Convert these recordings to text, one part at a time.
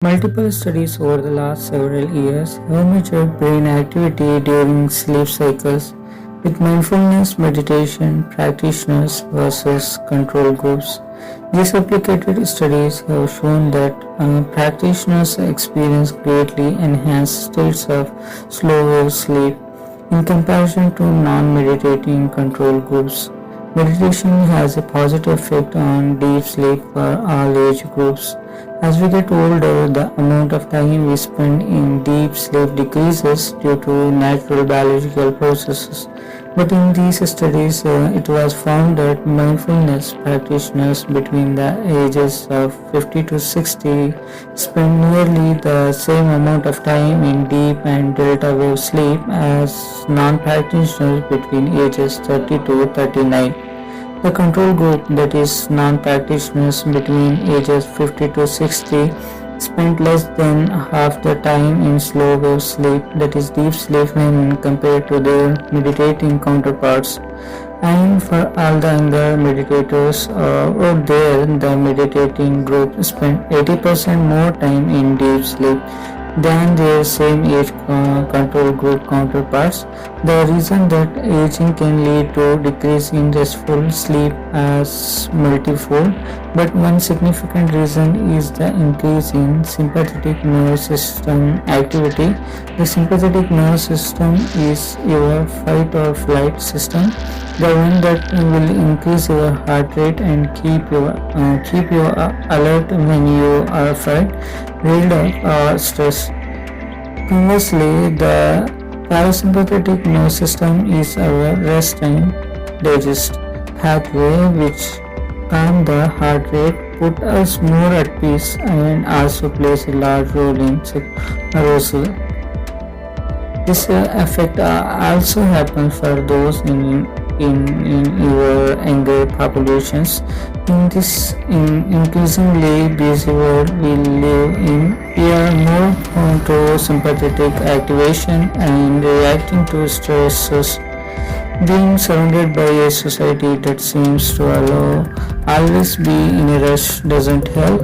Multiple studies over the last several years have measured brain activity during sleep cycles with mindfulness meditation practitioners versus control groups. These replicated studies have shown that practitioners experience greatly enhanced states of slow wave sleep in comparison to non meditating control groups. Meditation has a positive effect on deep sleep for all age groups. As we get older, the amount of time we spend in deep sleep decreases due to natural biological processes. But in these studies, it was found that mindfulness practitioners between the ages of 50 to 60 spend nearly the same amount of time in deep and delta wave sleep as non practitioners between ages 30 to 39. The control group, that is, non-practitioners between ages 50 to 60, spent less than half the time in slow wave sleep, that is, deep sleep, when compared to their meditating counterparts. And for all the younger meditators out there, the meditating group spent 80% more time in deep sleep than their same age control group counterparts. The reason that aging can lead to decrease in restful sleep is multifold, but one significant reason is the increase in sympathetic nervous system activity. The sympathetic nervous system is your fight or flight system, the one that will increase your heart rate and keep you alert when you are afraid, riled up, or stressed. Conversely, the parasympathetic nervous system is our rest and digest pathway, which calm the heart rate, put us more at peace, and also plays a large role in arousal. This effect also happens for those in your younger populations. In this increasingly busy world we live in, we are more prone to sympathetic activation and reacting to stresses. Being surrounded by a society that seems to allow always be in a rush doesn't help,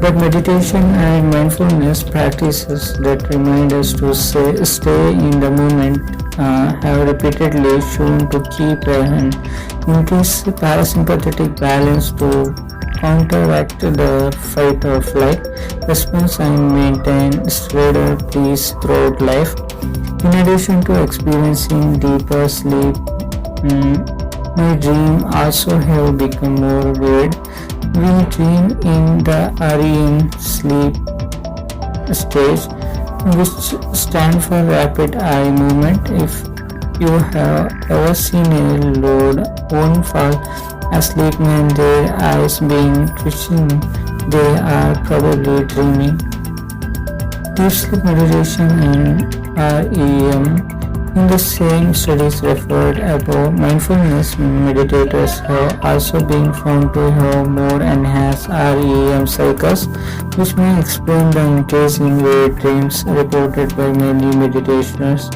but meditation and mindfulness practices that remind us to stay in the moment have repeatedly shown to keep and increase parasympathetic balance to counteract the fight or flight response and maintain steadier peace throughout life. In addition to experiencing deeper sleep, my dream also have become more vivid. We dream in the REM sleep stage, which stand for rapid eye movement. If you have ever seen a load one fall asleep when their eyes being twitching, they are probably dreaming. Deep sleep meditation and REM in the same studies referred above, mindfulness meditators have also been found to have more enhanced REM cycles, which may explain the increase in vivid dreams reported by many meditators.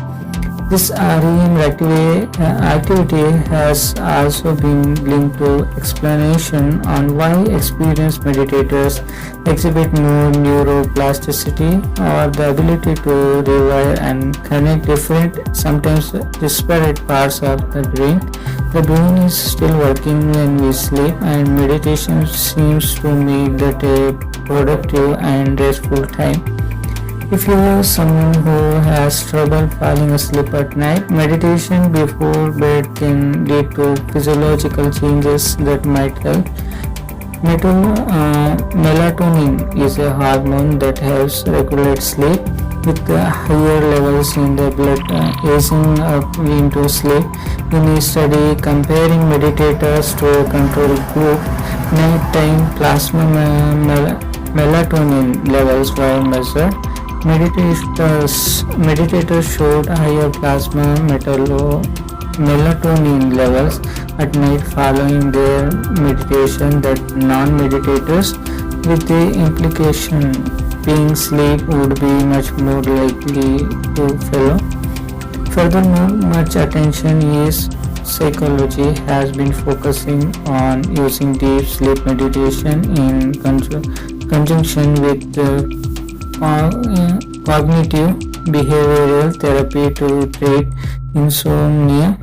This REM activity has also been linked to explanation on why experienced meditators exhibit more neuroplasticity or the ability to rewire and connect different, sometimes disparate parts of the brain. The brain is still working when we sleep, and meditation seems to make that a productive and restful time. If you are someone who has trouble falling asleep at night, meditation before bed can lead to physiological changes that might help. Melatonin is a hormone that helps regulate sleep. With the higher levels in the blood easing up into sleep, in a study comparing meditators to a control group, nighttime plasma melatonin levels were measured. Meditators showed higher plasma melatonin levels at night following their meditation than non-meditators, with the implication being sleep would be much more likely to follow. Furthermore, much attention is psychology has been focusing on using deep sleep meditation in conjunction with cognitive behavioral therapy to treat insomnia.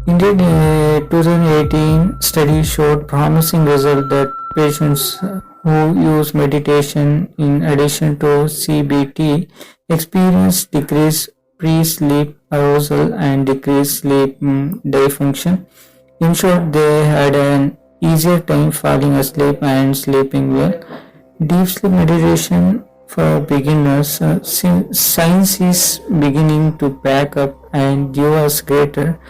Indeed, a 2018 study showed promising results that patients who use meditation in addition to CBT experience decreased pre-sleep arousal and decreased sleep day function. In short, they had an easier time falling asleep and sleeping well. Deep sleep meditation for beginners. Science is beginning to back up and give us greater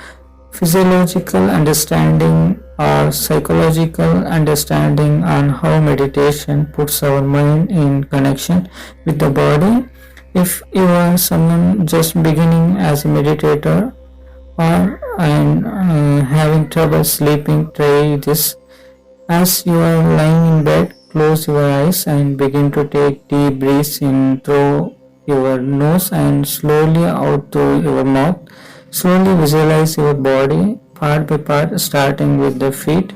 physiological understanding or psychological understanding on how meditation puts our mind in connection with the body. If you are someone just beginning as a meditator or having trouble sleeping, try this. As you are lying in bed, close your eyes and begin to take deep breaths in through your nose and slowly out through your mouth. Slowly visualize your body part by part, starting with the feet.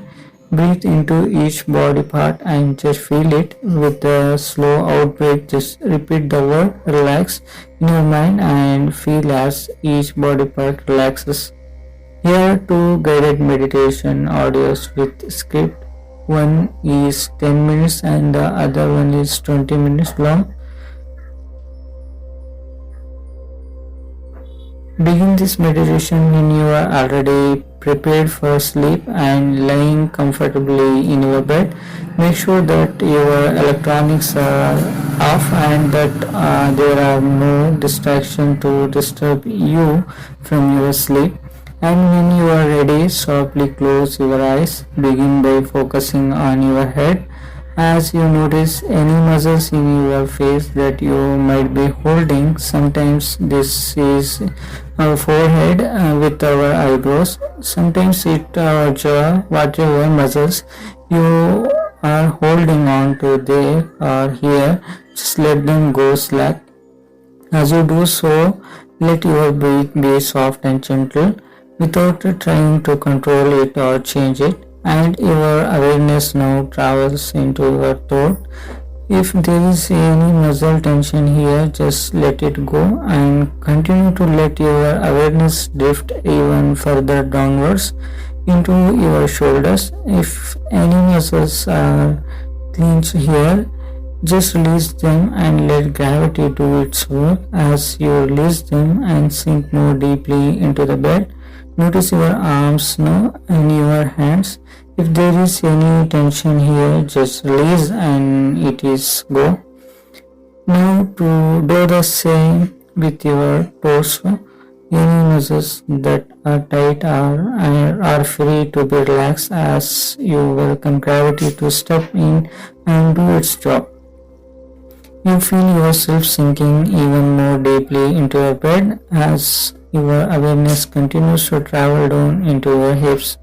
Breathe into each body part and just feel it. With the slow out breath, just repeat the word relax in your mind and feel as each body part relaxes. Here are two guided meditation audios with script. One is 10 minutes and the other one is 20 minutes long. Begin this meditation when you are already prepared for sleep and lying comfortably in your bed. Make sure that your electronics are off and that there are no distractions to disturb you from your sleep. And when you are ready, softly close your eyes. Begin by focusing on your head. As you notice any muscles in your face that you might be holding, sometimes this is our forehead with our eyebrows, sometimes it our jaw, whatever muscles you are holding on to there or here, just let them go slack. As you do so, let your breath be soft and gentle without trying to control it or change it. And your awareness now travels into your throat. If there is any muscle tension here, just let it go and continue to let your awareness drift even further downwards into your shoulders. If any muscles are clenched here, just release them and let gravity do its work. As you release them and sink more deeply into the bed, notice your arms now and your hands. If there is any tension here, just release and it is go. Now to do the same with your torso. Any muscles that are tight are free to be relaxed as you welcome gravity to step in and do its job. You feel yourself sinking even more deeply into your bed as your awareness continues to travel down into your hips.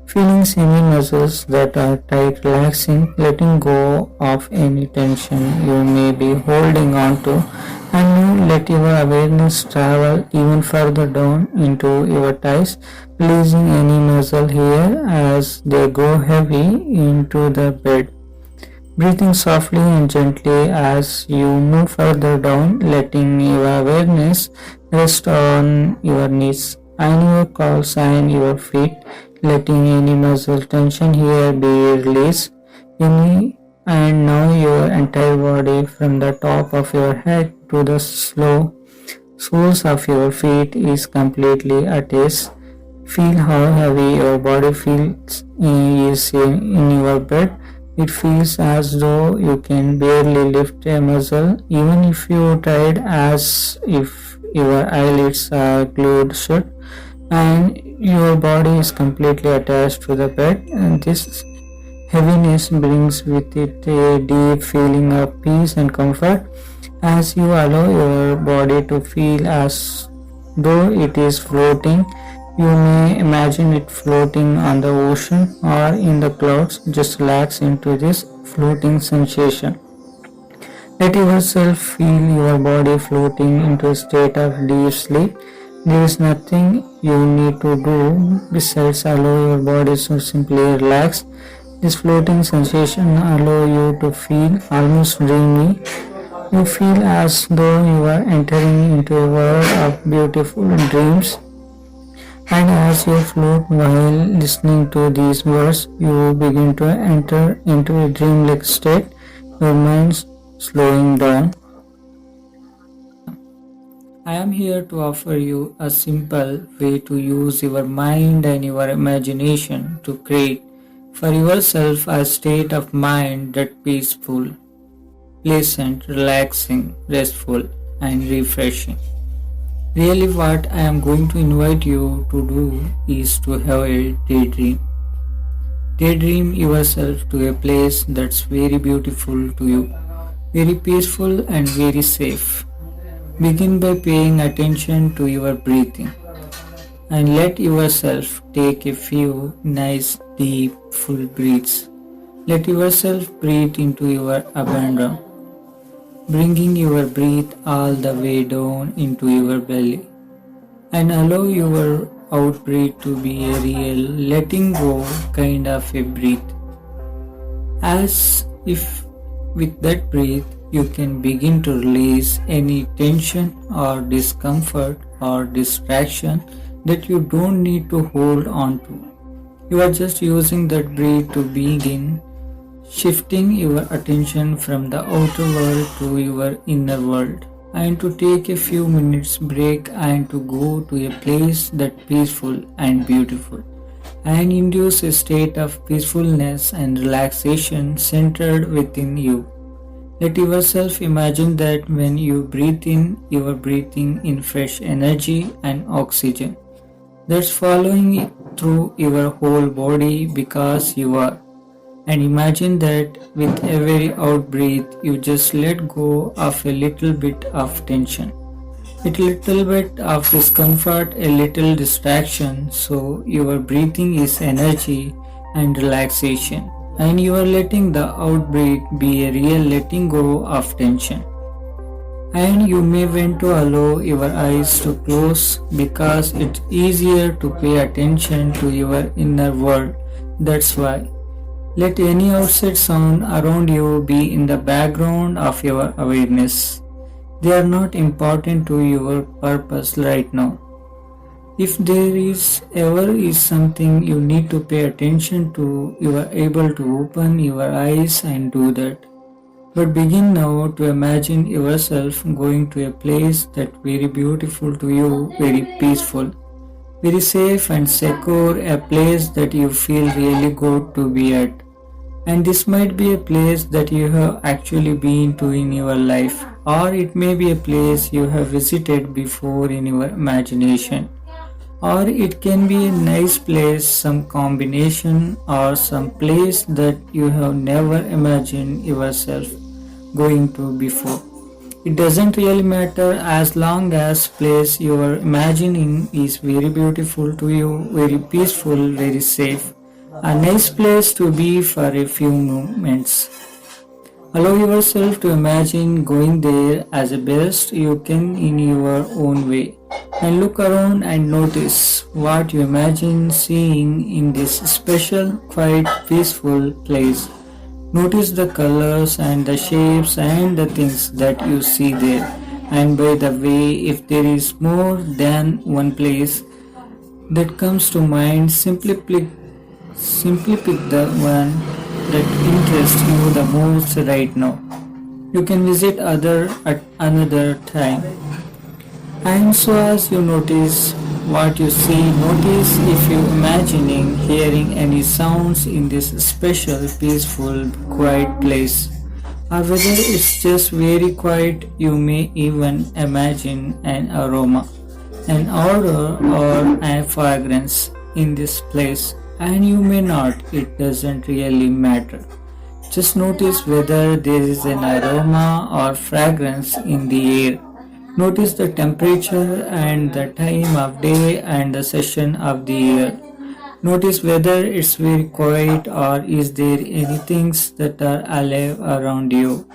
Feeling any muscles that are tight relaxing, letting go of any tension you may be holding on to, and you let your awareness travel even further down into your thighs, releasing any muscle here as they go heavy into the bed. Breathing softly and gently as you move further down, letting your awareness rest on your knees and your calves and your feet, letting any muscle tension here be released. And now your entire body from the top of your head to the soles of your feet is completely at ease. Feel how heavy your body feels is in your bed. It feels as though you can barely lift a muscle even if you tried, as if your eyelids are glued shut and your body is completely attached to the bed. And this heaviness brings with it a deep feeling of peace and comfort as you allow your body to feel as though it is floating. You may imagine it floating on the ocean or in the clouds. Just relax into this floating sensation. Let yourself feel your body floating into a state of deep sleep. There is nothing you need to do besides allow your body to simply relax. This floating sensation allows you to feel almost dreamy. You feel as though you are entering into a world of beautiful dreams. And as you float while listening to these words, you begin to enter into a dreamlike state, your mind slowing down. I am here to offer you a simple way to use your mind and your imagination to create for yourself a state of mind that peaceful, pleasant, relaxing, restful, and refreshing. Really, what I am going to invite you to do is to have a daydream. Daydream yourself to a place that's very beautiful to you, very peaceful and very safe. Begin by paying attention to your breathing and let yourself take a few nice, deep, full breaths. Let yourself breathe into your abdomen, bringing your breath all the way down into your belly, and allow your out breath to be a real letting go kind of a breath. As if with that breath you can begin to release any tension or discomfort or distraction that you don't need to hold on to. You are just using that breath to begin shifting your attention from the outer world to your inner world, and to take a few minutes break and to go to a place that peaceful and beautiful and induce a state of peacefulness and relaxation centered within you. Let yourself imagine that when you breathe in, you are breathing in fresh energy and oxygen that's following through your whole body because you are. And imagine that with every out breath, you just let go of a little bit of tension, a little bit of discomfort, a little distraction. So your breathing is energy and relaxation, and you are letting the out breath be a real letting go of tension. And you may want to allow your eyes to close because it's easier to pay attention to your inner world. That's why. Let any outside sound around you be in the background of your awareness. They are not important to your purpose right now. If there is ever is something you need to pay attention to, you are able to open your eyes and do that. But begin now to imagine yourself going to a place that's very beautiful to you, very peaceful, very safe and secure, a place that you feel really good to be at. And this might be a place that you have actually been to in your life, or it may be a place you have visited before in your imagination, or it can be a nice place, some combination, or some place that you have never imagined yourself going to before. It doesn't really matter as long as place you are imagining is very beautiful to you, very peaceful, very safe. A nice place to be for a few moments. Allow yourself to imagine going there as the best you can in your own way, and look around and notice what you imagine seeing in this special, quiet, peaceful place. Notice the colors and the shapes and the things that you see there. And by the way, if there is more than one place that comes to mind, simply pick the one that interests you the most right now. You can visit other at another time. And so as you notice what you see, notice if you imagining hearing any sounds in this special, peaceful, quiet place. Or whether it's just very quiet, you may even imagine an aroma, an odor or a fragrance in this place. And you may not, it doesn't really matter. Just notice whether there is an aroma or fragrance in the air. Notice the temperature and the time of day and the session of the air. Notice whether it's very quiet or is there any things that are alive around you.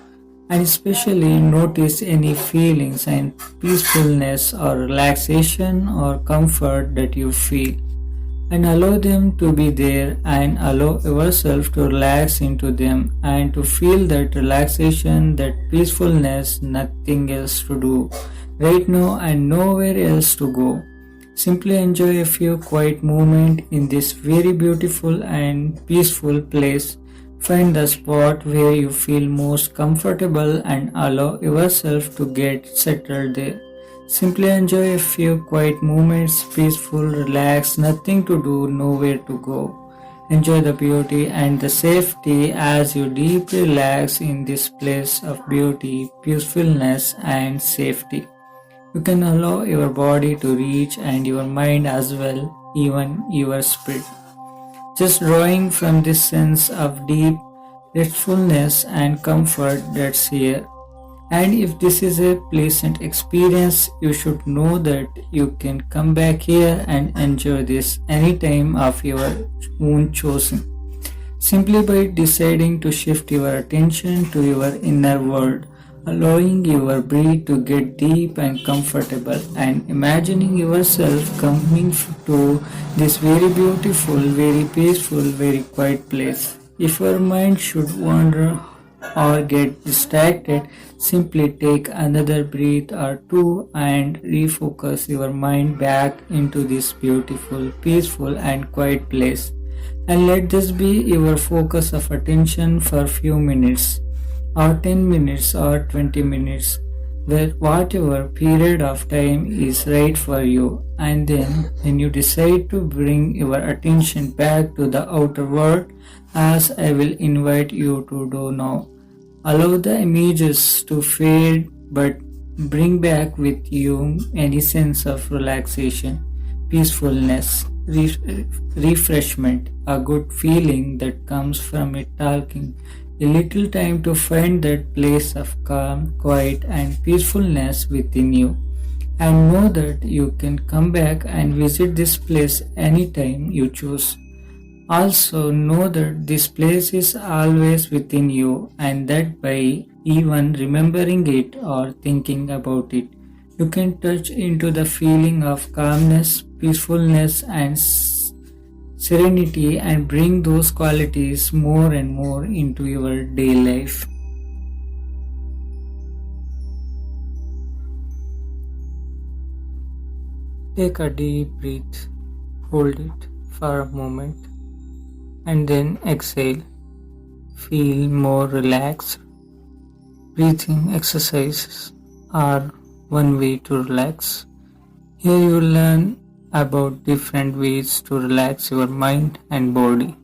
And especially notice any feelings and peacefulness or relaxation or comfort that you feel. and allow them to be there and allow yourself to relax into them and to feel that relaxation, that peacefulness, nothing else to do right now and nowhere else to go. Simply enjoy a few quiet moments in this very beautiful and peaceful place. Find the spot where you feel most comfortable and allow yourself to get settled there. Simply enjoy a few quiet moments, peaceful, relaxed, nothing to do, nowhere to go. Enjoy the beauty and the safety as you deeply relax in this place of beauty, peacefulness, and safety. You can allow your body to reach and your mind as well, even your spirit. Just drawing from this sense of deep restfulness and comfort that's here. And if this is a pleasant experience, you should know that you can come back here and enjoy this anytime of your own choosing. Simply by deciding to shift your attention to your inner world, allowing your breath to get deep and comfortable, and imagining yourself coming to this very beautiful, very peaceful, very quiet place. If your mind should wander or get distracted, simply take another breath or two and refocus your mind back into this beautiful, peaceful, and quiet place. And let this be your focus of attention for few minutes, or 10 minutes, or 20 minutes, whatever period of time is right for you. And then, when you decide to bring your attention back to the outer world, as I will invite you to do now, allow the images to fade but bring back with you any sense of relaxation, peacefulness, refreshment, a good feeling that comes from it taking a little time to find that place of calm, quiet, and peacefulness within you. And know that you can come back and visit this place anytime you choose. Also, know that this place is always within you, and that by even remembering it or thinking about it, you can touch into the feeling of calmness, peacefulness, and serenity and bring those qualities more and more into your day life. Take a deep breath, hold it for a moment, and then exhale. Feel more relaxed. Breathing exercises are one way to relax. Here you will learn about different ways to relax your mind and body.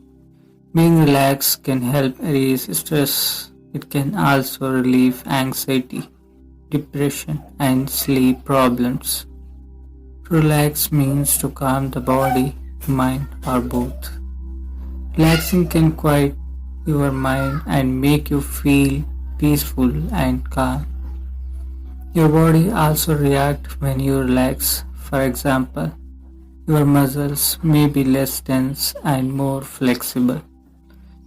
Being relaxed can help ease stress. It can also relieve anxiety, depression, and sleep problems. To relax means to calm the body, mind, or both. Relaxing can quiet your mind and make you feel peaceful and calm. Your body also reacts when you relax. For example, your muscles may be less tense and more flexible.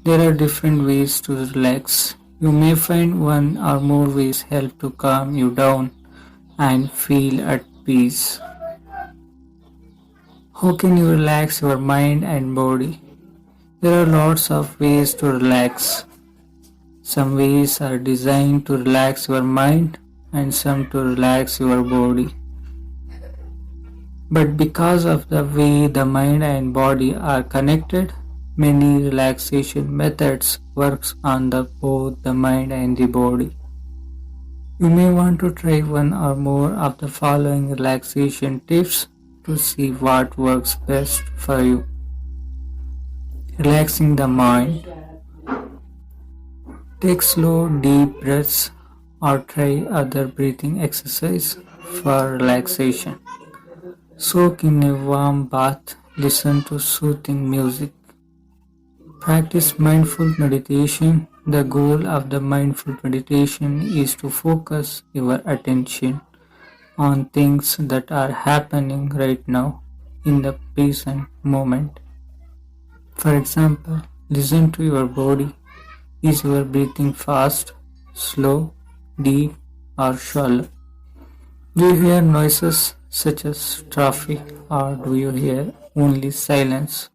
There are different ways to relax. You may find one or more ways help to calm you down and feel at peace. How can you relax your mind and body? There are lots of ways to relax. Some ways are designed to relax your mind and some to relax your body. But because of the way the mind and body are connected, many relaxation methods works on both the mind and the body. You may want to try one or more of the following relaxation tips to see what works best for you. Relaxing the mind. Take slow, deep breaths or try other breathing exercise for relaxation. Soak in a warm bath, listen to soothing music. Practice mindful meditation. The goal of the mindful meditation is to focus your attention on things that are happening right now in the present moment. For example, listen to your body. Is your breathing fast, slow, deep, or shallow? Do you hear noises such as traffic, or do you hear only silence.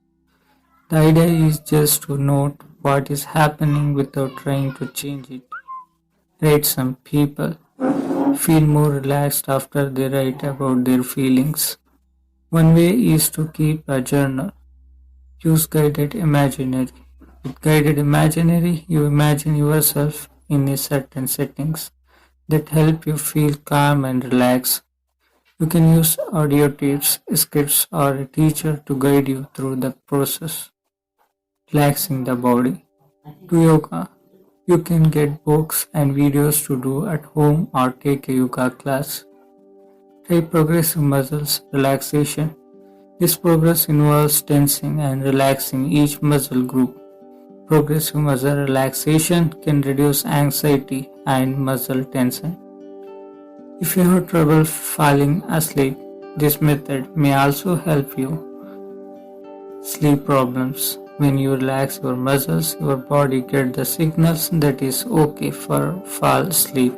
The idea is just to note what is happening without trying to change it. Right, some people feel more relaxed after they write about their feelings. One way is to keep a journal. Use guided imaginary. With guided imaginary, you imagine yourself in a certain settings that help you feel calm and relaxed. You can use audio tapes, scripts, or a teacher to guide you through the process. Relaxing the body. Do yoga. You can get books and videos to do at home or take a yoga class. Try progressive muscles relaxation. This progress involves tensing and relaxing each muscle group. Progressive muscle relaxation can reduce anxiety and muscle tension. If you have trouble falling asleep, this method may also help you sleep problems. When you relax your muscles, your body gets the signals that is okay for fall asleep.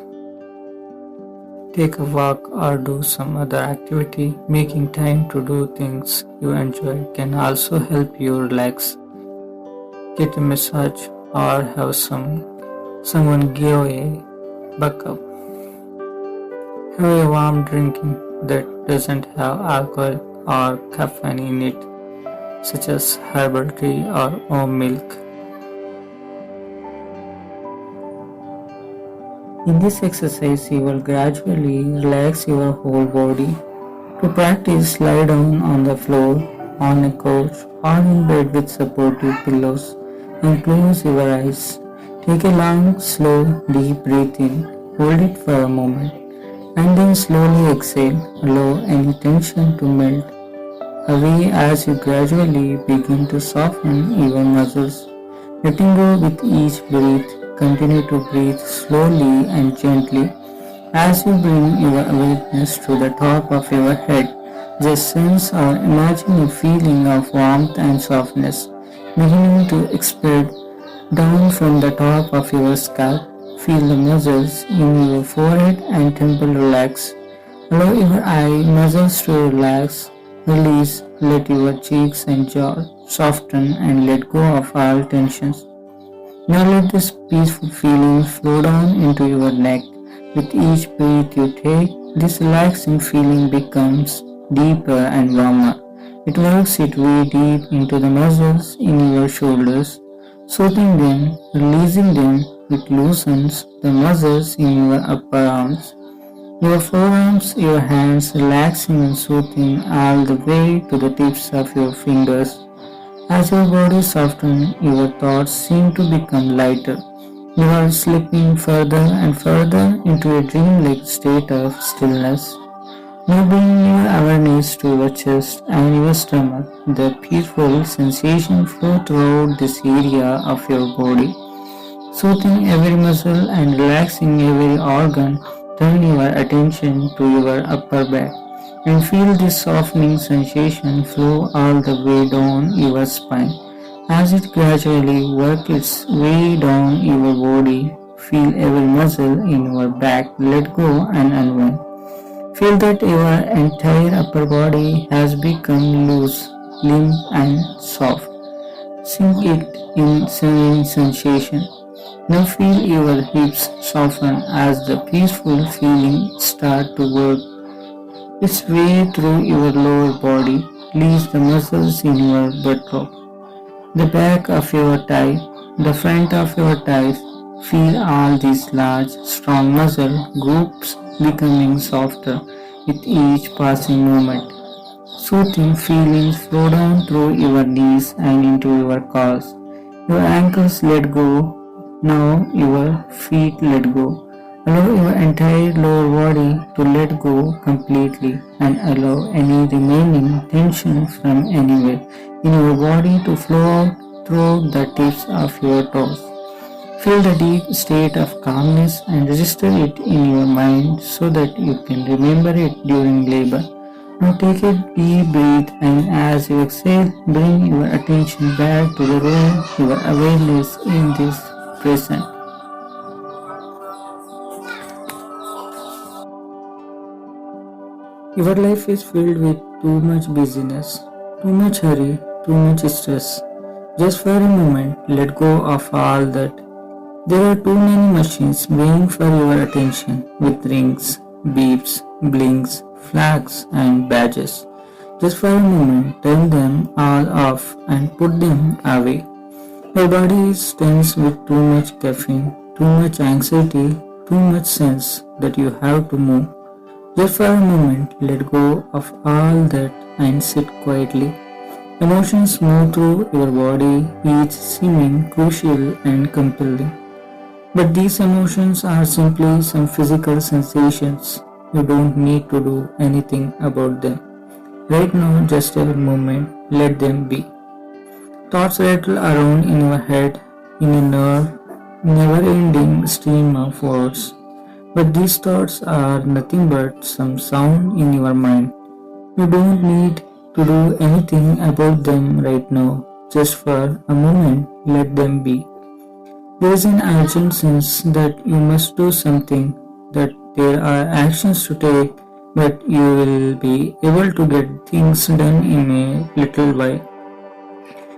Take a walk or do some other activity. Making time to do things you enjoy can also help you relax. Get a massage or have someone give a backup. Have a warm drinking that doesn't have alcohol or caffeine in it, such as herbal tea or oat milk. In this exercise, you will gradually relax your whole body. To practice, lie down on the floor, on a couch, or in bed with supportive pillows and close your eyes. Take a long, slow, deep breath in, hold it for a moment, and then slowly exhale. Allow any tension to melt away as you gradually begin to soften your muscles. Letting go with each breath. Continue to breathe slowly and gently as you bring your awareness to the top of your head. Just sense or imagine a feeling of warmth and softness beginning to expand down from the top of your scalp. Feel the muscles in your forehead and temple relax. Allow your eye muscles to relax. Release, let your cheeks and jaw soften and let go of all tensions. Now let this peaceful feeling flow down into your neck. With each breath you take, this relaxing feeling becomes deeper and warmer. It works its way deep into the muscles in your shoulders, soothing them, releasing them. It loosens the muscles in your upper arms, your forearms, your hands, relaxing and soothing all the way to the tips of your fingers. As your body softens, your thoughts seem to become lighter. You are slipping further and further into a dreamlike state of stillness. Now bring your awareness to your chest and your stomach. The peaceful sensation flow throughout this area of your body, soothing every muscle and relaxing every organ. Turn your attention to your upper back and feel this softening sensation flow all the way down your spine. As it gradually works its way down your body, feel every muscle in your back let go and unwind. Feel that your entire upper body has become loose, limp and soft. Sink it in sensation. Now feel your hips soften as the peaceful feeling starts to work its way through your lower body. Release the muscles in your buttock, the back of your thigh, the front of your thighs. Feel all these large, strong muscle groups becoming softer with each passing moment. Soothing feelings flow down through your knees and into your calves. Your ankles let go. Now your feet let go. Allow your entire lower body to let go completely and allow any remaining tension from anywhere in your body to flow out through the tips of your toes. Feel the deep state of calmness and register it in your mind so that you can remember it during labor. Now take a deep breath and as you exhale, bring your attention back to the room, your awareness in this present. Your life is filled with too much busyness. Too much hurry, too much stress. Just for a moment, let go of all that. There are too many machines waiting for your attention with rings, beeps, blinks, flags, and badges. Just for a moment, turn them all off and put them away. Your body is tense with too much caffeine, too much anxiety, too much sense that you have to move. Just for a moment, let go of all that and sit quietly. Emotions move through your body, each seeming crucial and compelling. But these emotions are simply some physical sensations. You don't need to do anything about them. Right now, just a moment, let them be. Thoughts rattle around in your head in a never ending stream of words. But these thoughts are nothing but some sound in your mind. You don't need to do anything about them right now. Just for a moment, let them be. There is an urgent sense that you must do something, that there are actions to take, but you will be able to get things done in a little while.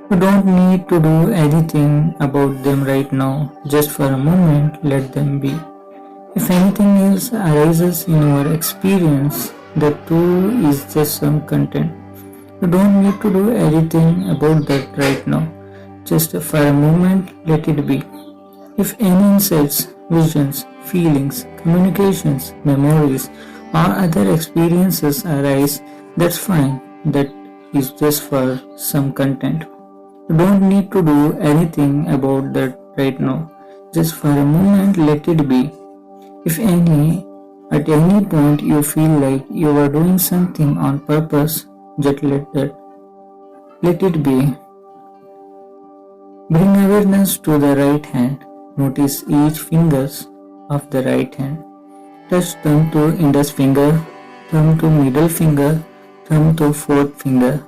You don't need to do anything about them right now. Just for a moment, let them be. If anything else arises in your experience, that too is just some content. You don't need to do anything about that right now. Just for a moment, let it be. If any insights, visions, feelings, communications, memories, or other experiences arise, that's fine. That is just for some content. You don't need to do anything about that right now. Just for a moment, let it be. If at any point you feel like you are doing something on purpose, just let it be. Bring awareness to the right hand. Notice each fingers of the right hand. Touch thumb to index finger, thumb to middle finger, thumb to fourth finger,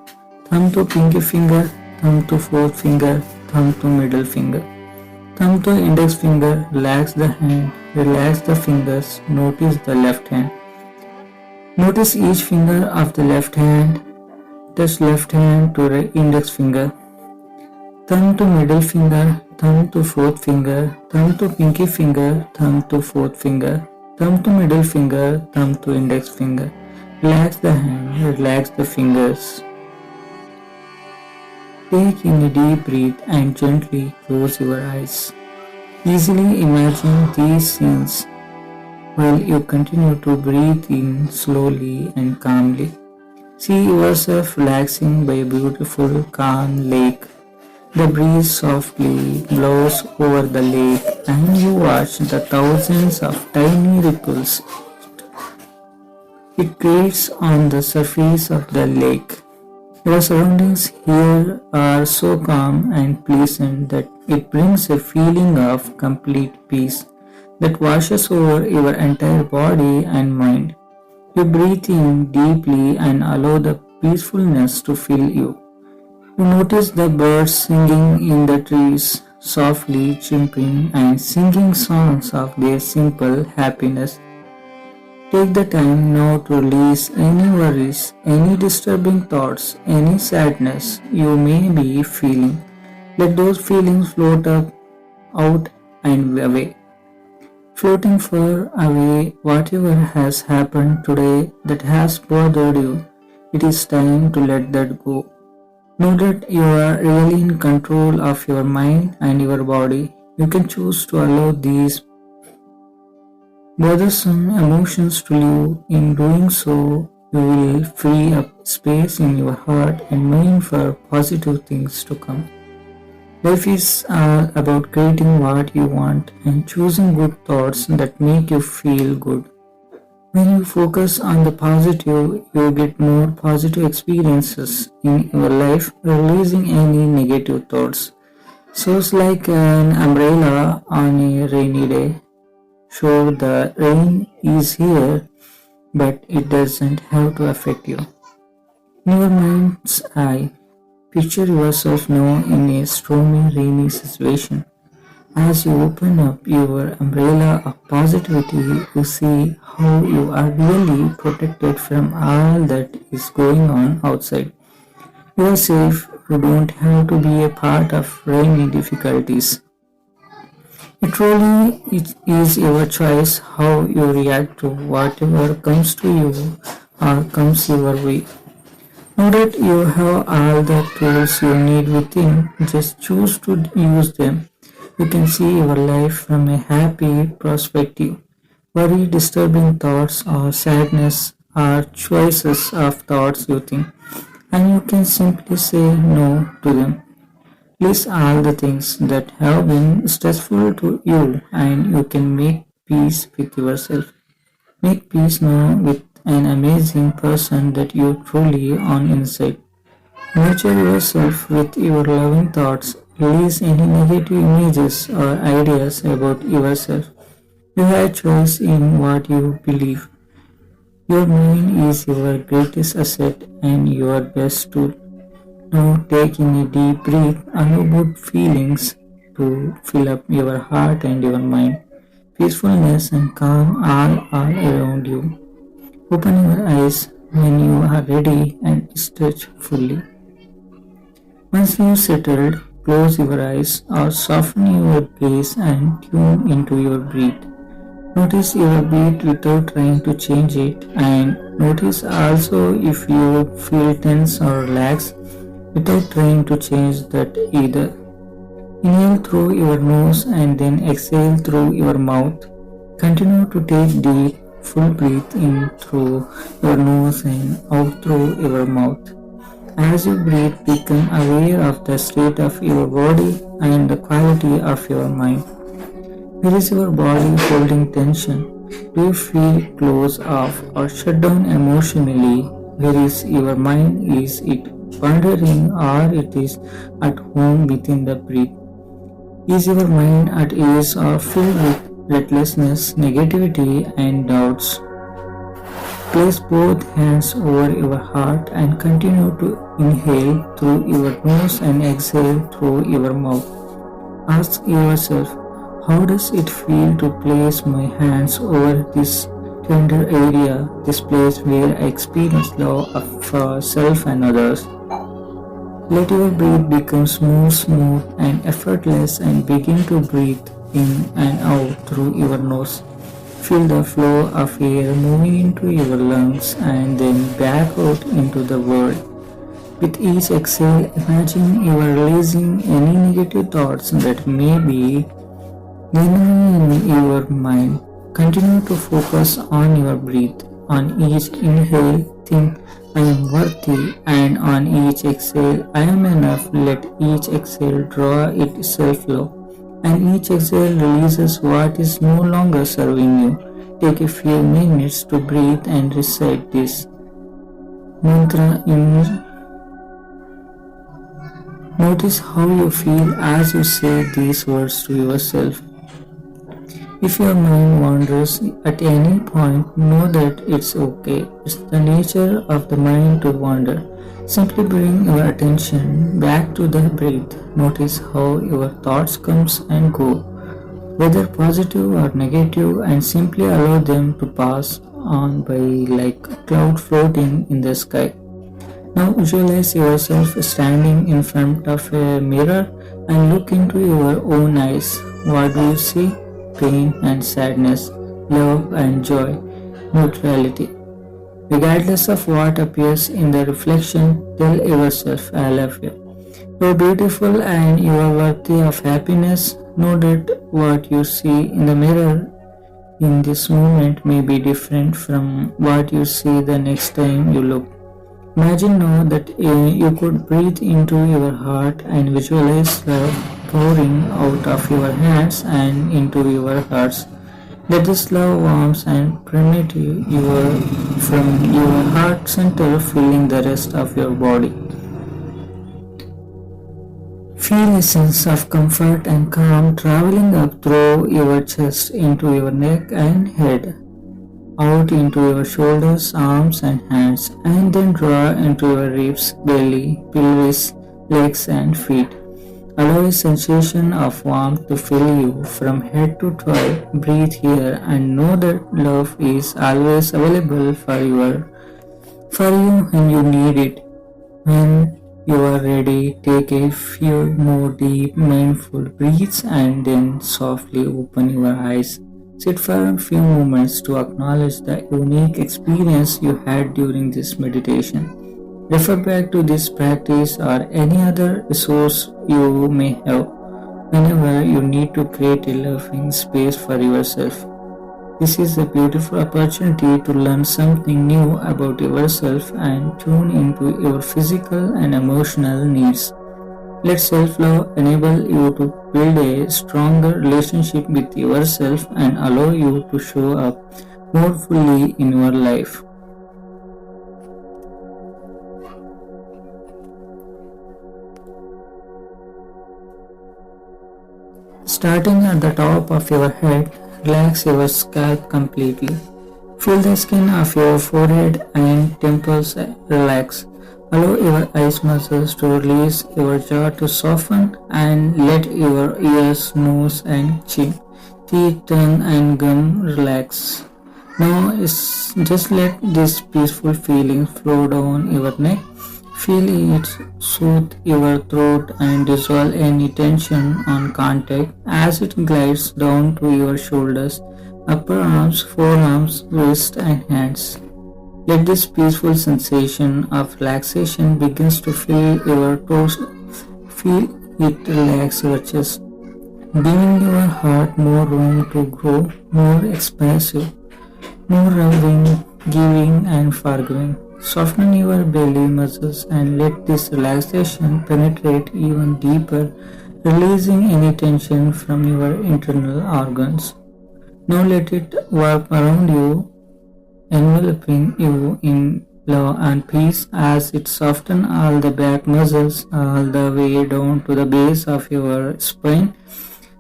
thumb to pinky finger, thumb to fourth finger, thumb to middle finger. Thumb to index finger, relax the hand, relax the fingers, notice the left hand. Notice each finger of the left hand, touch left hand to the index finger. Thumb to middle finger, thumb to fourth finger, thumb to pinky finger, thumb to fourth finger, thumb to middle finger, thumb to index finger. Relax the hand, relax the fingers. Take in a deep breath and gently close your eyes. Easily imagine these scenes while you continue to breathe in slowly and calmly. See yourself relaxing by a beautiful, calm lake. The breeze softly blows over the lake and you watch the thousands of tiny ripples it creates on the surface of the lake. Your surroundings here are so calm and pleasant that it brings a feeling of complete peace that washes over your entire body and mind. You breathe in deeply and allow the peacefulness to fill you. You notice the birds singing in the trees, softly chirping and singing songs of their simple happiness. Take the time now to release any worries, any disturbing thoughts, any sadness you may be feeling. Let those feelings float up, out and away. Floating far away whatever has happened today that has bothered you, it is time to let that go. Know that you are really in control of your mind and your body. You can choose to allow these bothersome emotions to live. In doing so, you will free up space in your heart and mind for positive things to come. Life is all about creating what you want and choosing good thoughts that make you feel good. When you focus on the positive, you get more positive experiences in your life, releasing any negative thoughts. So it's like an umbrella on a rainy day. Sure, the rain is here, but it doesn't have to affect you. In your mind's eye, picture yourself now in a stormy, rainy situation. As you open up your umbrella of positivity, you see how you are really protected from all that is going on outside. You are safe. You don't have to be a part of rainy difficulties. It truly is your choice how you react to whatever comes to you or comes your way. Know that you have all the tools you need within, just choose to use them. You can see your life from a happy perspective. Worry, disturbing thoughts, or sadness are choices of thoughts you think, and you can simply say no to them. List all the things that have been stressful to you, and you can make peace with yourself. Make peace now with an amazing person that you truly on inside. Nurture yourself with your loving thoughts. Release any negative images or ideas about yourself. You have choice in what you believe. Your mind is your greatest asset and your best tool. Now take in a deep breath. Allow good feelings to fill up your heart and your mind. Peacefulness and calm all around you. Open your eyes when you are ready and stretch fully. Once you settled, close your eyes or soften your gaze and tune into your breath. Notice your breath without trying to change it, and notice also if you feel tense or relaxed without trying to change that either. Inhale through your nose and then exhale through your mouth. Continue to take deep, full breath in through your nose and out through your mouth. As you breathe, become aware of the state of your body and the quality of your mind. Where is your body holding tension? Do you feel close off or shut down emotionally? Where is your mind? Is it wandering or it is at home within the breath? Is your mind at ease or filled with restlessness, negativity, and doubts? Place both hands over your heart and continue to inhale through your nose and exhale through your mouth. Ask yourself, how does it feel to place my hands over this tender area, this place where I experience love for self and others? Let your breath become smooth and effortless and begin to breathe in and out through your nose. Feel the flow of air moving into your lungs and then back out into the world. With each exhale, imagine you are releasing any negative thoughts that may be lingering in your mind. Continue to focus on your breath. On each inhale, think I am worthy, and on each exhale, I am enough. Let each exhale draw itself low, and each exhale releases what is no longer serving you. Take a few minutes to breathe and recite this mantra in. Notice how you feel as you say these words to yourself. If your mind wanders at any point, know that it's okay. It's the nature of the mind to wander. Simply bring your attention back to the breath. Notice how your thoughts comes and go, whether positive or negative, and simply allow them to pass on by like a cloud floating in the sky. Now visualize yourself standing in front of a mirror and look into your own eyes. What do you see? Pain and sadness, love and joy, neutrality. Regardless of what appears in the reflection, tell yourself, I love you. You are beautiful and you are worthy of happiness. Know that what you see in the mirror in this moment may be different from what you see the next time you look. Imagine now that you could breathe into your heart and visualize love pouring out of your hands and into your hearts. Let this love warms and permeate from your heart center, filling the rest of your body. Feel a sense of comfort and calm traveling up through your chest into your neck and head, out into your shoulders, arms and hands, and then draw into your ribs, belly, pelvis, legs and feet. Allow a sensation of warmth to fill you from head to toe. Breathe here and know that love is always available for you when you need it. When you are ready, take a few more deep, mindful breaths and then softly open your eyes. Sit for a few moments to acknowledge the unique experience you had during this meditation. Refer back to this practice or any other resource you may have whenever you need to create a loving space for yourself. This is a beautiful opportunity to learn something new about yourself and tune into your physical and emotional needs. Let self love enable you to build a stronger relationship with yourself and allow you to show up more fully in your life. Starting at the top of your head, relax your scalp completely. Feel the skin of your forehead and temples relax. Allow your eyes muscles to release, your jaw to soften, and let your ears, nose, and chin, teeth, tongue, and gum relax. Now just let this peaceful feeling flow down your neck. Feel it soothe your throat and dissolve any tension on contact as it glides down to your shoulders, upper arms, forearms, wrists, and hands. Let this peaceful sensation of relaxation begins to fill your torso. Feel it relax your chest, giving your heart more room to grow, more expansive, more loving, giving, and forgiving. Soften your belly muscles and let this relaxation penetrate even deeper, releasing any tension from your internal organs. Now let it warp around you, enveloping you in love and peace as it softens all the back muscles all the way down to the base of your spine.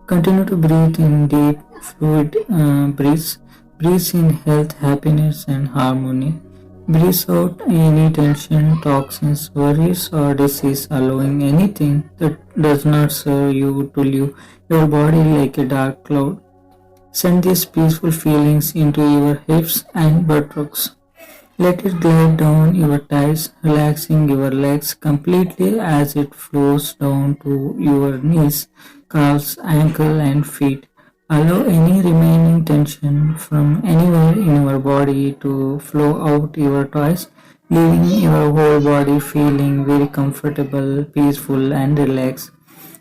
Continue to breathe in deep, fluid breaths. Breathe in health, happiness, and harmony. Breathe out any tension, toxins, worries, or disease, allowing anything that does not serve you to leave your body like a dark cloud. Send these peaceful feelings into your hips and buttocks. Let it glide down your thighs, relaxing your legs completely as it flows down to your knees, calves, ankle, and feet. Allow any remaining tension from anywhere in your body to flow out your thighs, leaving your whole body feeling very comfortable, peaceful, and relaxed.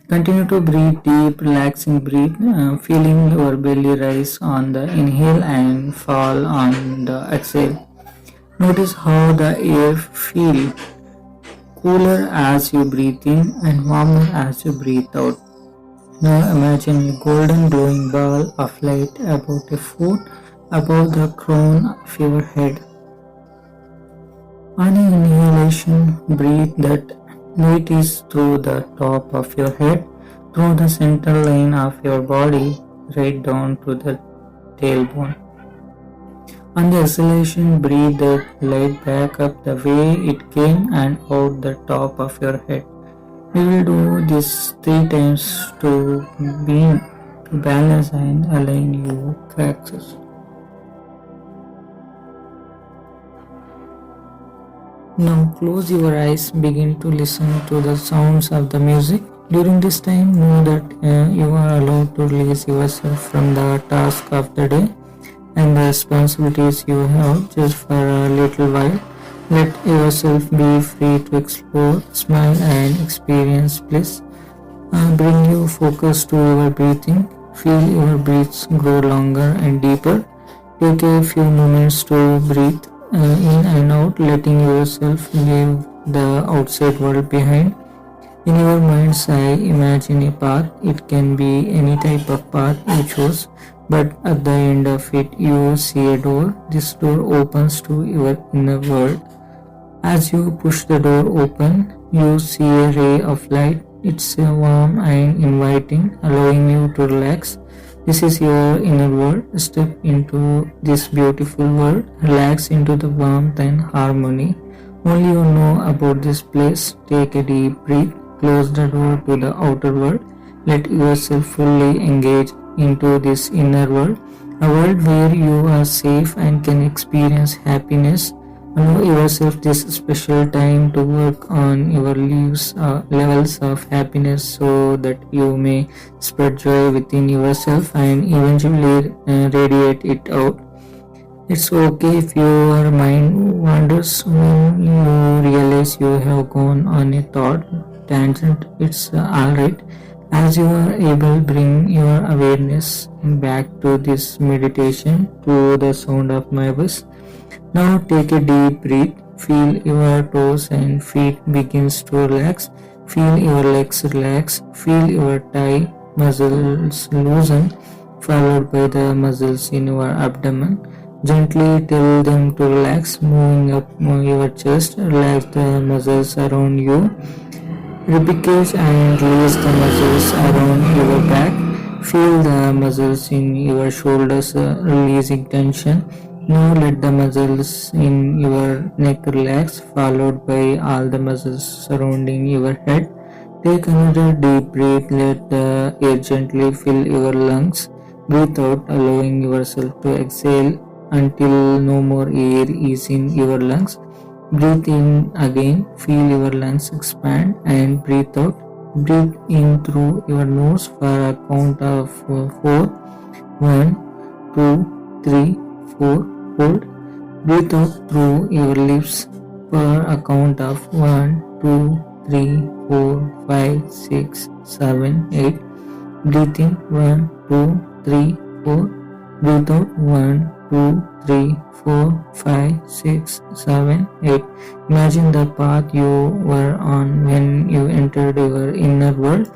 Continue to breathe deep, relaxing breath, feeling your belly rise on the inhale and fall on the exhale. Notice how the air feels cooler as you breathe in and warmer as you breathe out. Now imagine a golden glowing ball of light about a foot above the crown of your head. On inhalation, breathe that light is through the top of your head, through the center line of your body, right down to the tailbone. On the exhalation, breathe that light back up the way it came and out the top of your head. We will do this 3 times to balance and align your axis. Now close your eyes, begin to listen to the sounds of the music. During this time, know that you are allowed to release yourself from the task of the day and the responsibilities you have just for a little while. Let yourself be free to explore, smile, and experience bliss. Bring your focus to your breathing. Feel your breaths grow longer and deeper. Take a few moments to breathe in and out, letting yourself leave the outside world behind. In your mind's eye, imagine a path. It can be any type of path you choose, but at the end of it, you see a door. This door opens to your inner world. As you push the door open, you see a ray of light. It's warm and inviting, allowing you to relax. This is your inner world. Step into this beautiful world. Relax into the warmth and harmony. Only you know about this place. Take a deep breath. Close the door to the outer world. Let yourself fully engage into this inner world. A world where you are safe and can experience happiness, Allow yourself this special time to work on your levels of happiness so that you may spread joy within yourself and eventually radiate it out. It's okay if your mind wanders when you realize you have gone on a thought tangent. It's alright, as you are able bring your awareness back to this meditation to the sound of my voice. Now take a deep breath. Feel your toes and feet begins to relax. Feel your legs relax. Feel your thigh muscles loosen, followed by the muscles in your abdomen. Gently tell them to relax, moving up your chest. Relax the muscles around you. Replicate and release the muscles around your back. Feel the muscles in your shoulders releasing tension. Now let the muscles in your neck relax, followed by all the muscles surrounding your head. Take another deep breath. Let the air gently fill your lungs. Breathe out, allowing yourself to exhale until no more air is in your lungs. Breathe in again, feel your lungs expand and breathe out. Breathe in through your nose for a count of 4. 1, 2, 3, 4. Hold. Breathe out through your lips for a count of 1, 2, 3, 4, 5, 6, 7, 8. Breathe in 1, 2, 3, 4. Breathe out 1, 2, 3, 4, 5, 6, 7, 8. Imagine the path you were on when you entered your inner world.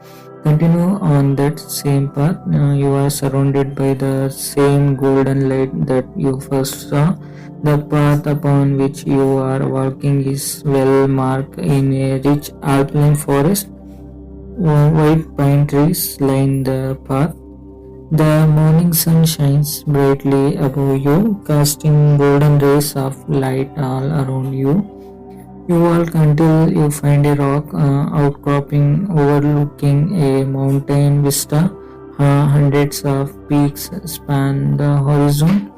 Continue on that same path. You are surrounded by the same golden light that you first saw. The path upon which you are walking is well marked in a rich alpine forest. White pine trees line the path. The morning sun shines brightly above you, casting golden rays of light all around you. You walk until you find a rock outcropping overlooking a mountain vista. Hundreds of peaks span the horizon.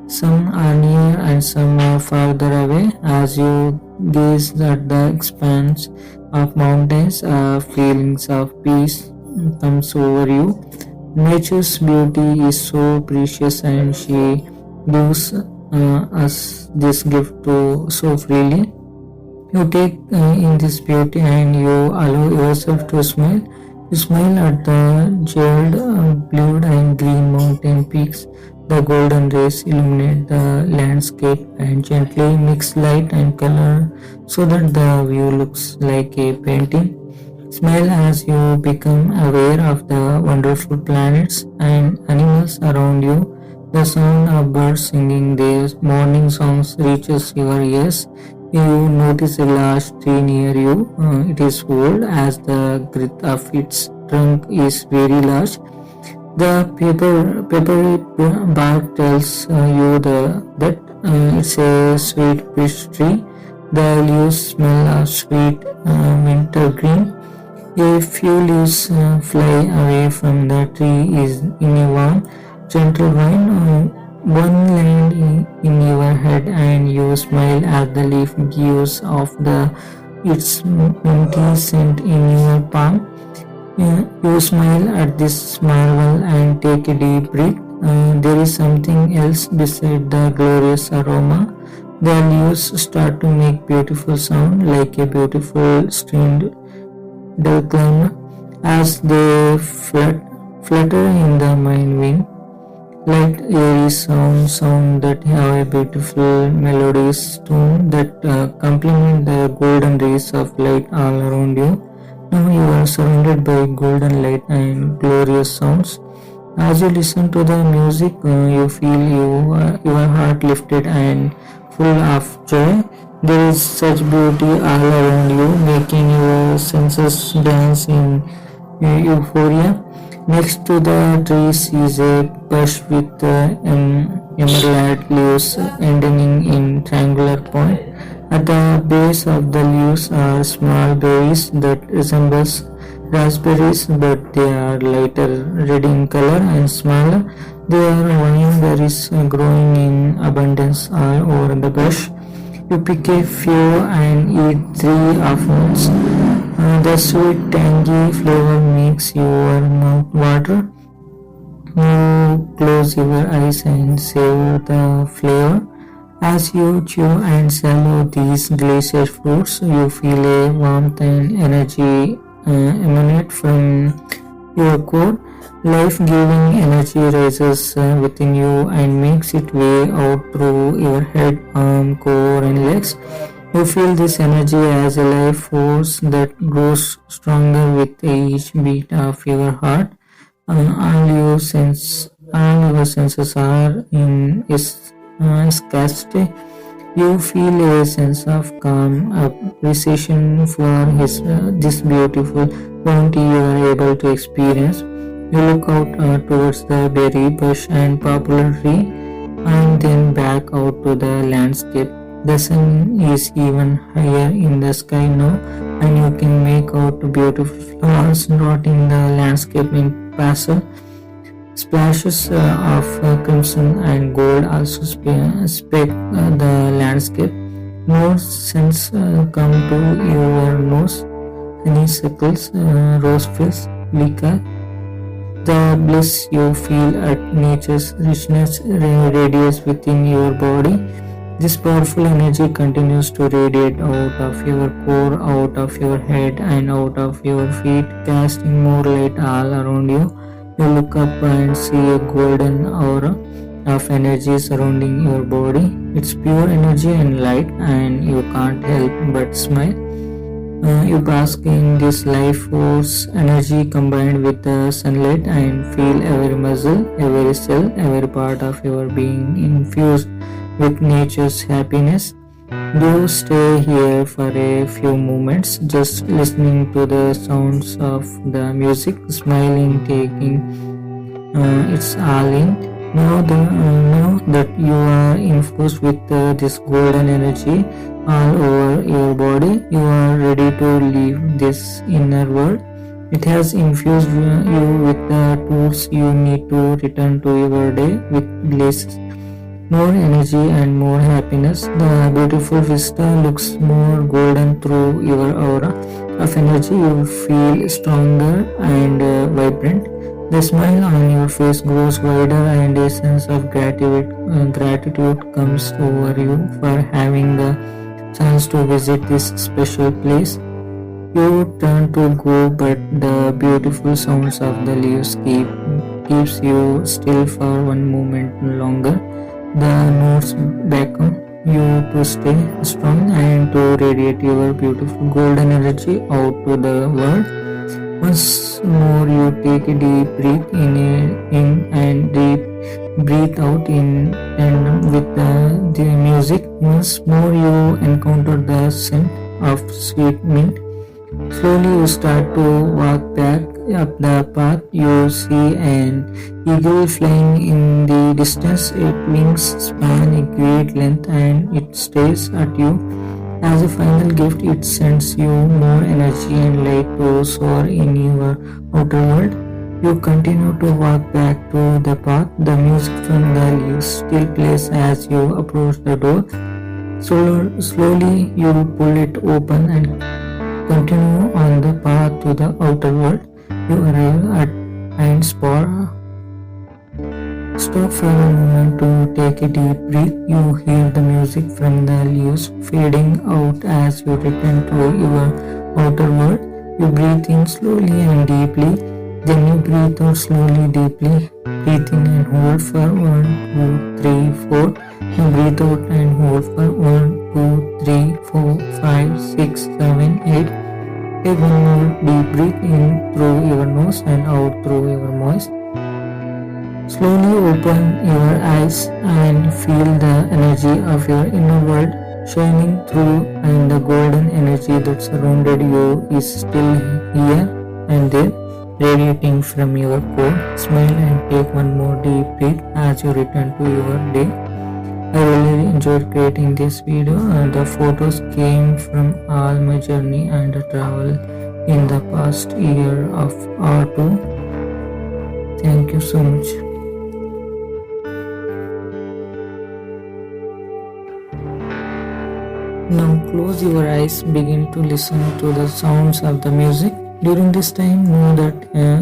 Some are near and some are farther away. As you gaze at the expanse of mountains, feelings of peace comes over you. Nature's beauty is so precious and she gives us this gift to so freely. You take in this beauty and you allow yourself to smile. You smile at the jeweled blue and green mountain peaks. The golden rays illuminate the landscape and gently mix light and color so that the view looks like a painting. Smile as you become aware of the wonderful planets and animals around you. The sound of birds singing their morning songs reaches your ears. You notice a large tree near you. It is old as the girth of its trunk is very large. The papery bark tells that it's a sweet peach tree. The leaves smell of sweet wintergreen. A few leaves fly away from the tree is in a warm, gentle wind. One land in your head and you smile as the leaf gives off its minty scent in your palm. You smile at this marvel and take a deep breath. There is something else beside the glorious aroma. The leaves start to make beautiful sound like a beautiful stringed dulcimer as they flutter in the mind wind. Like airy sound that have a beautiful melodious tone that complement the golden rays of light all around you. Now you are surrounded by golden light and glorious sounds. As you listen to the music, you feel your heart lifted and full of joy. There is such beauty all around you, making your senses dance in euphoria. Next to the trees is a bush with emerald leaves ending in triangular point. At the base of the leaves are small berries that resemble raspberries, but they are lighter red in color and smaller. There are vine berries growing in abundance all over the bush. You pick a few and eat three at once. The sweet, tangy flavor makes your mouth water. You close your eyes and savor the flavor. As you chew and swallow these delicious fruits, you feel a warmth and energy emanate from your core. Life-giving energy rises within you and makes its way out through your head, arm, core, and legs. You feel this energy as a life force that grows stronger with each beat of your heart. All your senses are in scarcity. You feel a sense of calm, appreciation for this beautiful bounty you are able to experience. You look out towards the berry bush and poplar tree, and then back out to the landscape. The sun is even higher in the sky now, and you can make out beautiful flowers dotting the landscape in pastel. Splashes of crimson and gold also speck the landscape. More scents come to your nose: honeysuckles, rosefields, liquor. The bliss you feel at nature's richness radiates within your body. This powerful energy continues to radiate out of your core, out of your head, and out of your feet, casting more light all around you. You look up and see a golden aura of energy surrounding your body. It's pure energy and light, and you can't help but smile. You bask in this life force energy combined with the sunlight and feel every muscle, every cell, every part of your being infused with nature's happiness. Do stay here for a few moments, just listening to the sounds of the music, smiling, taking it's all in. Know that you are infused with this golden energy all over your body. You are ready to leave this inner world. It has infused you with the tools you need to return to your day with bliss, more energy, and more happiness. The beautiful vista looks more golden through your aura of energy. You feel stronger and vibrant. The smile on your face grows wider, and a sense of gratitude comes over you for having the chance to visit this special place. You turn to go, but the beautiful sounds of the leaves keeps you still for one moment longer. The notes beckon you to stay strong and to radiate your beautiful golden energy out to the world. Once more, you take a deep breath in and deep breathe out in tandem with the music. Once more, you encounter the scent of sweet mint. Slowly, you start to walk back up the path. You see an eagle flying in the distance. Its wings span a great length, and it stares at you. As a final gift, it sends you more energy and light to soar in your outer world. You continue to walk back to the path. The music from the leaves still plays as you approach the door. Slowly, you pull it open and continue on the path to the outer world. You arrive at Pines Bar. Stop for a moment to take a deep breath. You hear the music from the leaves fading out as you return to your outer world. You breathe in slowly and deeply. Then you breathe out slowly, deeply. Breathe in and hold for 1, 2, 3, 4. You breathe out and hold for 1, 2, 3, 4, 5, 6, 7, 8. Take one more deep breath in through your nose and out through your mouth. Slowly open your eyes and feel the energy of your inner world shining through, and the golden energy that surrounded you is still here and there, radiating from your core. Smile and take one more deep breath as you return to your day. I really enjoyed creating this video. The photos came from all my journey and travel in the past year or two. Thank you so much. Now close your eyes, begin to listen to the sounds of the music. During this time, know that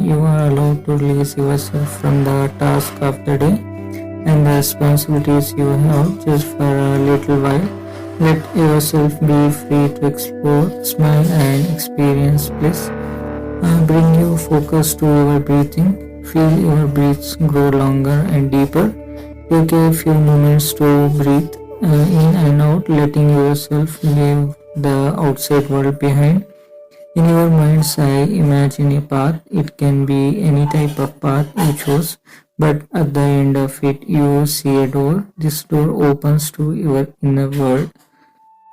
you are allowed to release yourself from the task of the day and the responsibilities you have just for a little while. Let yourself be free to explore, smile, and experience bliss. Bring your focus to your breathing. Feel your breaths grow longer and deeper. Take a few moments to breathe in and out, letting yourself leave the outside world behind. In your mind's eye, imagine a path. It can be any type of path you choose, but at the end of it, you see a door. This door opens to your inner world.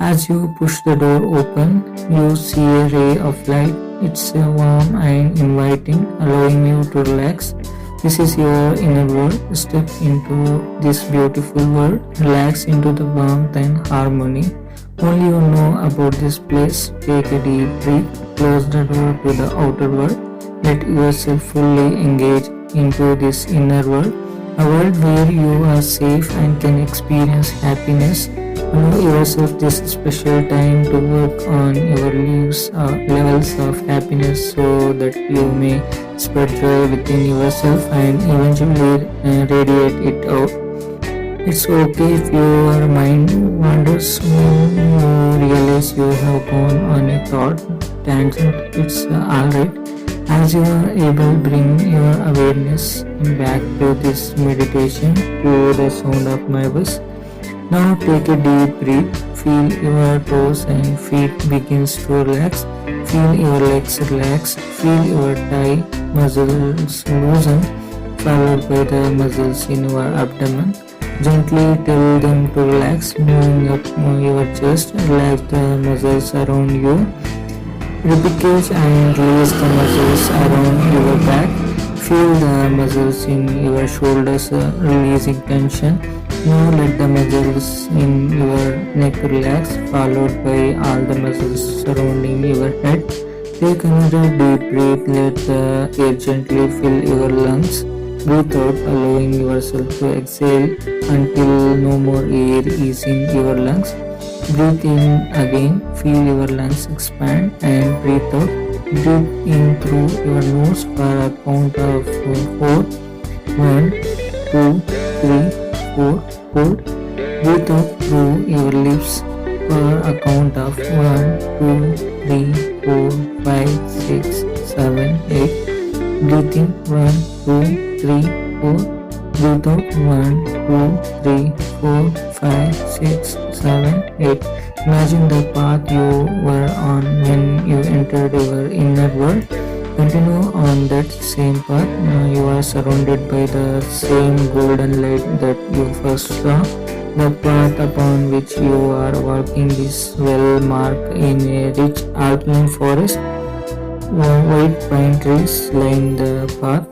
As you push the door open, you see a ray of light. It's warm and inviting, allowing you to relax. This is your inner world. Step into this beautiful world. Relax into the warmth and harmony. Only you know about this place. Take a deep breath. Close the door to the outer world. Let yourself fully engage into this inner world. A world where you are safe and can experience happiness. Allow yourself this special time to work on your levels of happiness so that you may spread joy within yourself and eventually radiate it out. It's okay if your mind wanders when you realize you have gone on a thought tangent. It's alright. As you are able, bring your awareness back to this meditation to the sound of my voice. Now take a deep breath. Feel your toes and feet begins to relax. Feel your legs relax. Feel your thigh muscles loosen, followed by the muscles in your abdomen. Gently tell them to relax, moving up your chest. Relax the muscles around you. Ribcage and release the muscles around your back. Feel the muscles in your shoulders releasing tension. Now let the muscles in your neck relax, followed by all the muscles surrounding your head. Take another deep breath. Let the air gently fill your lungs. Breathe out, allowing yourself to exhale until no more air is in your lungs. Breathe in again. Feel your lungs expand and breathe out. Breathe in through your nose for a count of 4. 1, 2, 3, 4. Hold. Breathe out through your lips for a count of 1, 2, 3, 4, 5, 6, 7, 8. Breathe in 1, 2, 3, 4. Breathe out 1, 2, 3, 4, 5, 6, 7, 8. Imagine the path you were on when you entered your inner world. Continue on that same path. You are surrounded by the same golden light that you first saw. The path upon which you are walking is well marked in a rich alpine forest. White pine trees line the path.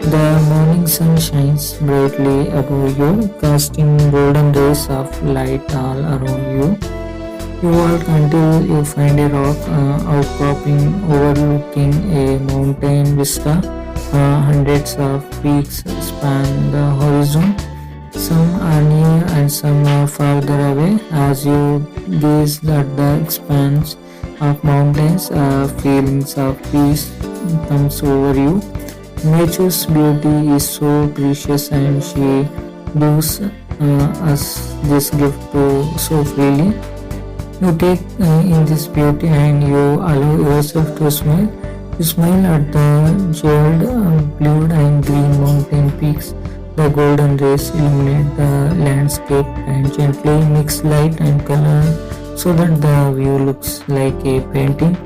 The morning sun shines brightly above you, casting golden rays of light all around you. You walk until you find a rock outcropping overlooking a mountain vista. Hundreds of peaks span the horizon. Some are near and some are farther away. As you gaze at the expanse of mountains, feelings of peace comes over you. Nature's beauty is so precious and she gives us this gift so freely. You take in this beauty and you allow yourself to smile. You smile at the jeweled blue and green mountain peaks. The golden rays illuminate the landscape and gently mix light and color so that the view looks like a painting.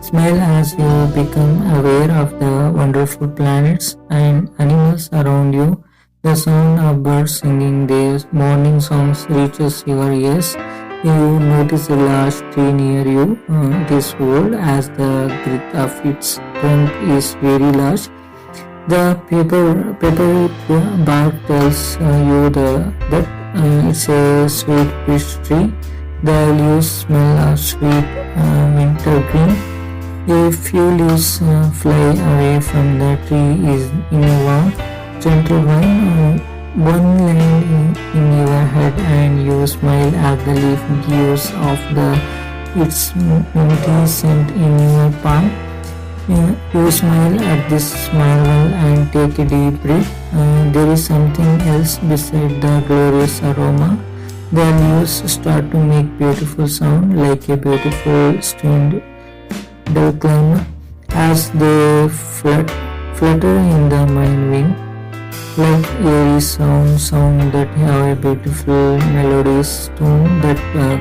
Smile as you become aware of the wonderful planets and animals around you. The sound of birds singing their morning songs reaches your ears. You notice a large tree near you. It is old as the width of its trunk is very large. The paper bark tells you that it's a sweet peach tree. The leaves smell of sweet winter green. A few leaves fly away from the tree is in a warm, gentle wind. one land in your head and you smile as the leaf gives off its minty scent in your palm. You smile at this marvel and take a deep breath. There is something else beside the glorious aroma. The leaves start to make beautiful sound like a beautiful stringed dove as they flutter in the mind wind, like airy sound that have a beautiful melodious tone that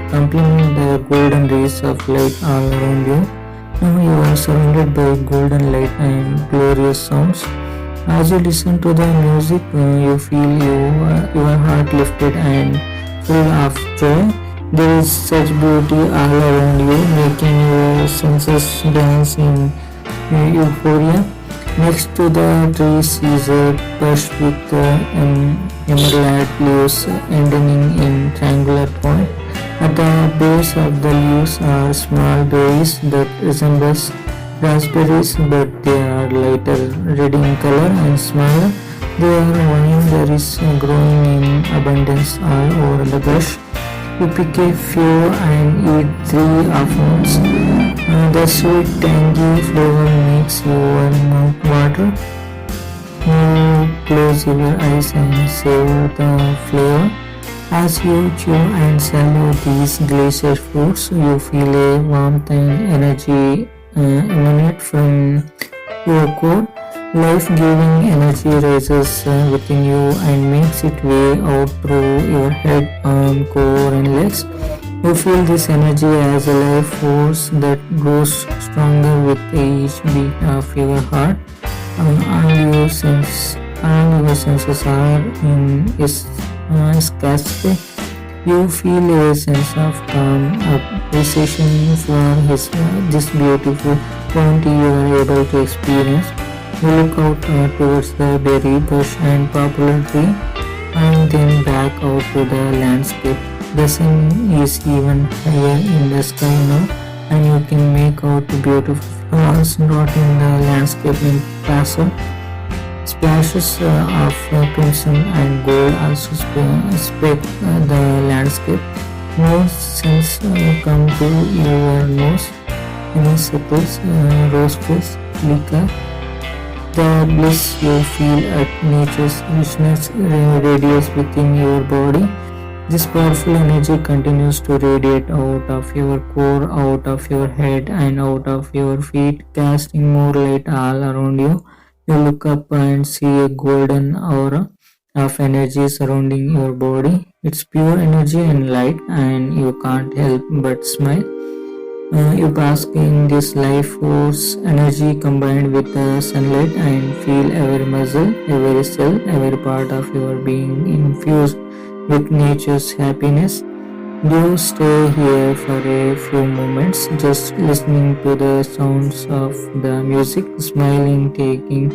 complement the golden rays of light all around you. Now you are surrounded by golden light and glorious sounds. As you listen to the music, you feel your heart lifted and full of joy. There is such beauty all around you, making your senses dance in euphoria. Next to the trees is a bush with emerald leaves ending in triangular point. At the base of the leaves are small berries that resemble raspberries, but they are lighter red in color and smaller. There are vine berries growing in abundance all over the bush. You pick a few and eat three at once. The sweet tangy flavor makes your mouth water. You close your eyes and savor the flavor. As you chew and swallow these delicious fruits, you feel a warmth and energy emanate from your core. Life-giving energy rises within you and makes its way out through your head, arm, core, and legs. You feel this energy as a life force that grows stronger with each beat of your heart. All your senses are in scarcity. You feel a sense of calm, appreciation for this beautiful bounty you are able to experience. You look out towards the berry bush and poplar tree, and then back out to the landscape. The sun is even higher in the sky now, and you can make out the beautiful flowers dotting the landscape in passing. Splashes of crimson and gold also speck the landscape. More scents come to your nose. Honeysuckles, roses, liquor. The bliss you feel at nature's richness radiates within your body. This powerful energy continues to radiate out of your core, out of your head, and out of your feet, casting more light all around you. You look up and see a golden aura of energy surrounding your body. It's pure energy and light, and you can't help but smile. You bask in this life force energy combined with the sunlight and feel every muscle, every cell, every part of your being infused with nature's happiness. Do stay here for a few moments, just listening to the sounds of the music, smiling, taking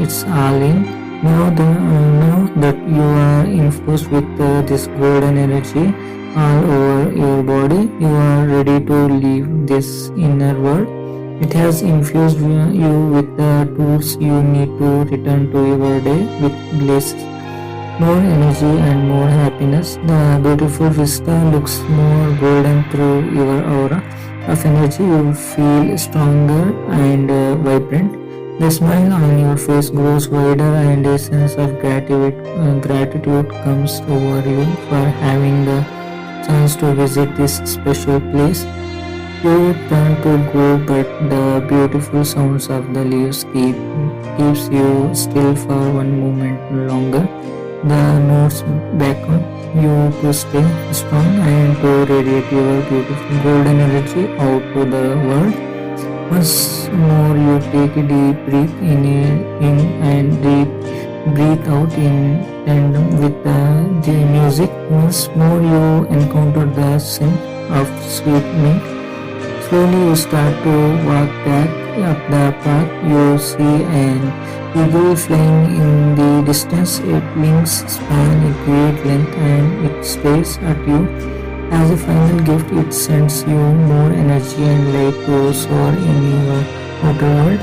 it's all in. Now that you are infused with this golden energy all over your body, you are ready to leave this inner world. It has infused you with the tools you need to return to your day with bliss, more energy and more happiness. The beautiful vista looks more golden through your aura of energy. You feel stronger and vibrant. The smile on your face grows wider and a sense of gratitude comes over you for having the chance to visit this special place. You turn to go, but the beautiful sounds of the leaves keeps you still for one moment longer. The notes beckon you to stay strong and to radiate your beautiful golden energy out to the world. Once more, you take a deep breath in and deep breathe out in tandem with the music. Once more, you encounter the scent of sweet mint. Slowly, you start to walk back up the path. You see an eagle flying in the distance. Its wings span a great length and it stares at you. As a final gift, it sends you more energy and light to soar in your outer world.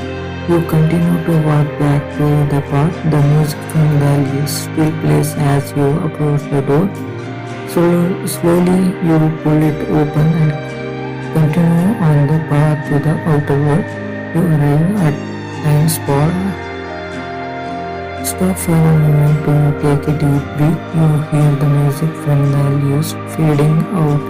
You continue to walk back to the path. The music from the list still plays as you approach the door. Slowly you pull it open and continue on the path to the outer world. You arrive at blind spot. Stop for a moment to take a deep breath. You hear the music from the list fading out